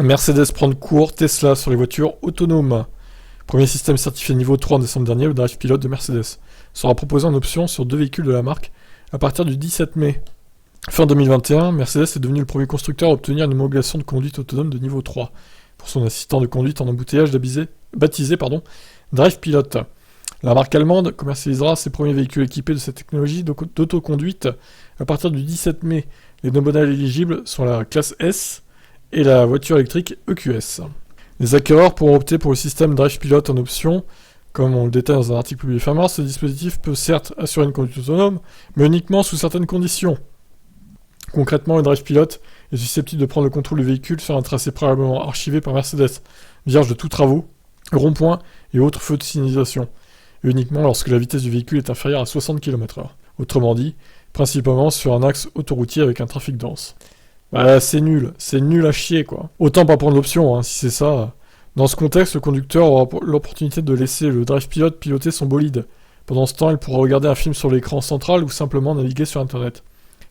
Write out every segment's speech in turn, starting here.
Mercedes prend de court Tesla sur les voitures autonomes. Premier système certifié niveau 3 en décembre dernier, le Drive Pilot de Mercedes sera proposé en option sur 2 véhicules de la marque à partir du 17 mai. Fin 2021, Mercedes est devenu le premier constructeur à obtenir une homologation de conduite autonome de niveau 3 pour son assistant de conduite en embouteillage baptisé Drive Pilot. La marque allemande commercialisera ses premiers véhicules équipés de cette technologie d'autoconduite à partir du 17 mai. Les deux modèles éligibles sont la classe S et la voiture électrique EQS. Les acquéreurs pourront opter pour le système Drive Pilot en option. Comme on le détaille dans un article publié fin mars, ce dispositif peut certes assurer une conduite autonome, mais uniquement sous certaines conditions. Concrètement, le Drive Pilot est susceptible de prendre le contrôle du véhicule sur un tracé préalablement archivé par Mercedes, vierge de tous travaux, ronds-points et autres feux de signalisation, et uniquement lorsque la vitesse du véhicule est inférieure à 60 km/h. Autrement dit, principalement sur un axe autoroutier avec un trafic dense. Bah, c'est nul à chier quoi. Autant pas prendre l'option, si c'est ça. Dans ce contexte, le conducteur aura l'opportunité de laisser le Drive Pilot piloter son bolide. Pendant ce temps, il pourra regarder un film sur l'écran central ou simplement naviguer sur Internet.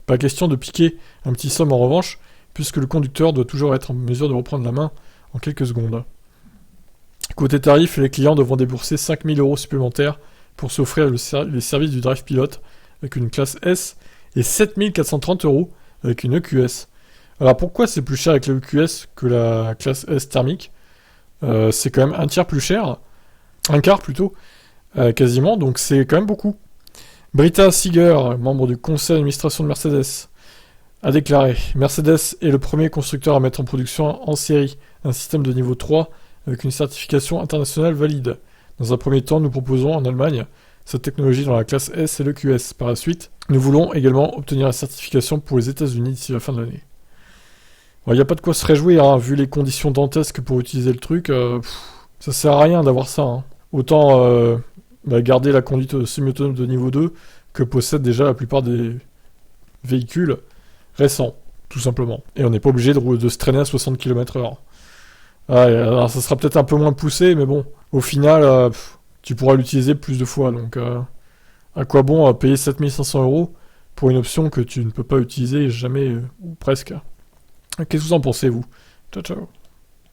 Pas question de piquer un petit somme en revanche, puisque le conducteur doit toujours être en mesure de reprendre la main en quelques secondes. Côté tarif, les clients devront débourser 5 000 € supplémentaires pour s'offrir les services du Drive Pilot avec une classe S et 7 430 € avec une EQS. Alors pourquoi c'est plus cher avec la EQS que la classe S thermique ? C'est quand même un tiers plus cher, un quart plutôt, quasiment, donc c'est quand même beaucoup. Britta Seeger, membre du conseil d'administration de Mercedes, a déclaré « Mercedes est le premier constructeur à mettre en production en série un système de niveau 3 avec une certification internationale valide. Dans un premier temps, nous proposons en Allemagne cette technologie dans la classe S et l'EQS. Par la suite, nous voulons également obtenir la certification pour les États-Unis d'ici la fin de l'année. » Il n'y a pas de quoi se réjouir, vu les conditions dantesques pour utiliser le truc, ça sert à rien d'avoir ça. Autant garder la conduite semi-autonome de niveau 2 que possèdent déjà la plupart des véhicules récents, tout simplement. Et on n'est pas obligé de se traîner à 60 km/h. Alors ça sera peut-être un peu moins poussé, mais bon, au final, tu pourras l'utiliser plus de fois, donc à quoi bon payer 7 500 € pour une option que tu ne peux pas utiliser jamais, ou presque. Qu'est-ce que vous en pensez, vous ? Ciao, ciao.